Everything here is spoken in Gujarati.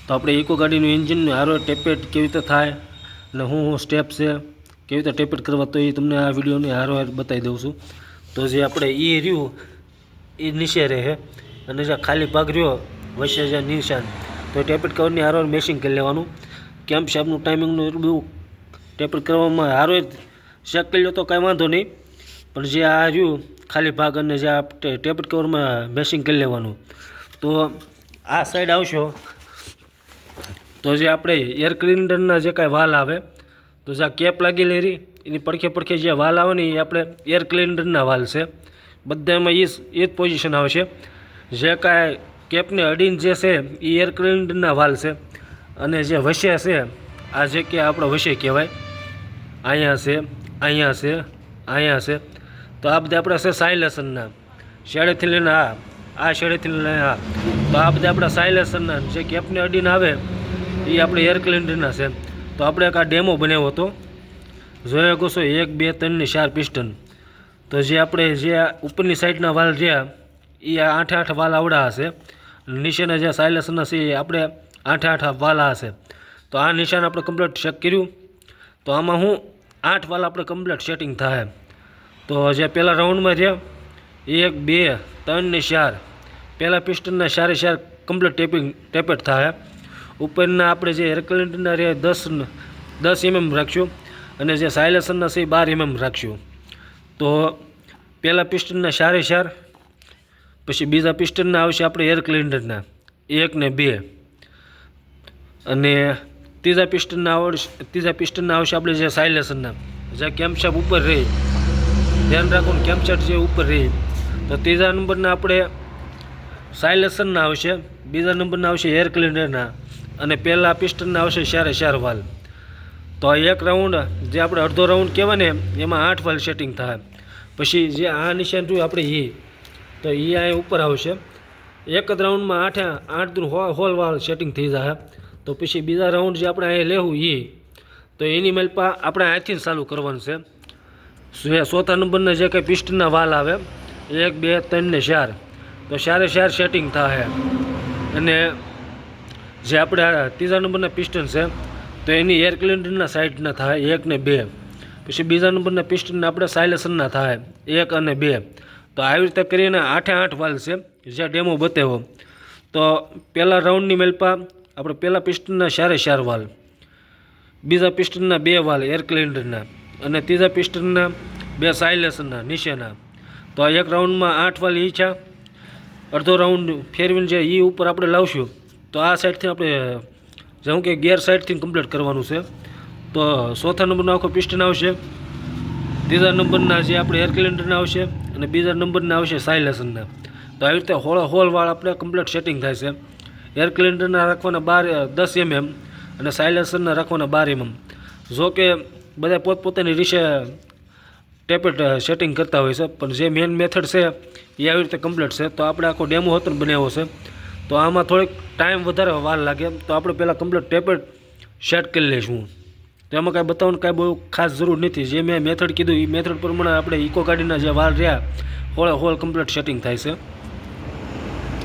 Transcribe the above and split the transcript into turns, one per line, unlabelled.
તો આપણે ઇકો ગાડીનું એન્જિનનું હારો ટેપેટ કેવી રીતે થાય અને હું સ્ટેપ છે કેવી રીતે ટેપેટ કરવા, તો એ તમને આ વિડીયોની હારો બતાવી દઉં છું. તો જે આપણે એ રહ્યું એ નીચે રહે અને જે ખાલી ભાગ રહ્યો વચ્ચે જે નિશાન, તો ટેપેટ કવરની હારો મેશિંગ કરી લેવાનું. કેમ્પ શાફ્ટનું ટાઈમિંગનું એટલું બધું ટેપેટ કરવામાં હારો ચેક કરી લો તો કાંઈ વાંધો નહીં, પણ જે આ રહ્યું ખાલી ભાગ અને જે આ ટેપેટ કવરમાં મેશિંગ કરી લેવાનું. તો આ સાઈડ આવશો તો જે આપણે એર ક્લિનરના જે કાંઈ વાલ આવે, તો જે આ કેપ લાગેલી રહી એની પડખે જે વાલ આવે ને એ આપણે એર ક્લિનરના વાલ છે. બધામાં એ જ પોઝિશન આવશે. જે કાંઈ કેપને અડીને જે છે એ એર ક્લિનરના વાલ છે, અને જે વસે છે આ જે કે આપણો વસે કહેવાય, અહીંયા છે, અહીંયા છે, અહીંયા છે. તો આ બધા આપણા છે સાયલેશનના, શેડેથી લઈને આ શેડેથી લઈને તો આ બધા આપણા સાયલેશનના જે કેપને અડીને આવે એ આપણે એર ક્લિનરના છે. તો આપણે એક આ ડેમો બનાવ્યો હતો, જોયા કહો 1 2 3 ને 4 પિસ્ટન. તો જે આપણે જે ઉપરની સાઈડના વાલ રહ્યા એ 8 વાલ આવડા હશે, નીચેના જે સાયલેશનના છે એ આપણે 8 વાલ હશે. તો આ નિશાન આપણે કમ્પ્લીટ ચેક કર્યું, તો આમાં હું 8 વાલ આપણે કમ્પ્લીટ સેટિંગ થાય. તો જે પહેલાં રાઉન્ડમાં રહ્યા 1 2 3 ને 4, પહેલાં પિસ્ટનના 4 કમ્પ્લીટ ટેપેટ થાય. ઉપરના આપણે જે એર ક્લિનરના રહ્યા 10 mm રાખશું, અને જે સાયલેશનના છે એ 12 mm રાખશું. તો પહેલાં પિસ્ટનના 4 પછી બીજા પિસ્ટનના આવશે આપણે એર ક્લિનરના 1 ને 2, અને ત્રીજા પિસ્ટનના આવશે આપણે જે સાયલેશનના, જે કેમ્પશાફ્ટ ઉપર રહી, ધ્યાન રાખો ને કેમ્પશાફ્ટ જે ઉપર રહી. તો ત્રીજા નંબરના આપણે સાયલેશનના આવશે, બીજા નંબરના આવશે એર ક્લિનરના, અને પહેલાં પિસ્ટનના આવશે 4 વાલ. તો એક રાઉન્ડ જે આપણે અડધો રાઉન્ડ કહેવાય ને એમાં 8 વાલ સેટિંગ થાય. પછી જે આ નિશાન જોયું આપણે તો એ અહીં ઉપર આવશે. એક જ રાઉન્ડમાં 8 હોલ વાલ સેટિંગ થઈ જાય. તો પછી બીજા રાઉન્ડ જે આપણે અહીં લેવું તો એની મેલપા આપણે અહીંથી ચાલુ કરવાનું છે. ચોથા નંબરના જે કંઈ પિસ્ટનના વાલ આવે 1 2 3 ને 4, તો 4 સેટિંગ થાય. અને જે આપણે ત્રીજા નંબરના પિસ્ટન છે તો એની એર ક્લિનરના સાઈડના થાય 1 ને 2, પછી બીજા નંબરના પિસ્ટનના આપણે સાયલેશનના થાય 1 અને 2. તો આવી રીતે કરીને 8 વાલ છે જે ડેમો બતાવ્યો. તો પહેલાં રાઉન્ડની મેલપા આપણે પહેલાં પિસ્ટનના 4 વાલ, બીજા પિસ્ટનના 2 વાલ એર ક્લિનરના, અને ત્રીજા પિસ્ટનના 2 સાયલેશનના નીચેના. તો એક રાઉન્ડમાં 8 વાલ એ છે. અડધો રાઉન્ડ ફેરવીને જે એ ઉપર આપણે લાવશું, તો આ સાઈડથી આપણે જેવું કે ગેર સાઈડથી કમ્પ્લીટ કરવાનું છે. તો ચોથા નંબરનો આખો પિસ્ટન આવશે, ત્રીજા નંબરના જે આપણે એર ક્લિનરના આવશે, અને બીજા નંબરના આવશે સાયલેશનના. તો આવી રીતે હોલ વાળ આપણે કમ્પ્લીટ સેટિંગ થાય છે. એર ક્લિનરના રાખવાના 10 mm અને સાયલેશનના રાખવાના 12 mm. જો કે બધા પોતપોતાની રીતે ટેપેટ સેટિંગ કરતા હોય છે, પણ જે મેન મેથડ છે એ આવી રીતે કમ્પ્લીટ છે. તો આપણે આખો ડેમો હતો ને બનાવ્યો છે. તો આમાં થોડીક ટાઈમ વધારે વાર લાગે, તો આપણે પહેલાં કમ્પ્લીટ ટેપેટ સેટ કરી લઈશું. તો એમાં કાંઈ બતાવવાનું કાંઈ બહુ ખાસ જરૂર નથી. જે મેં મેથડ કીધું એ મેથડ પ્રમાણે આપણે ઇકો ગાડીના જે વાલ રહ્યા હોલ કમ્પ્લીટ સેટિંગ થાય છે.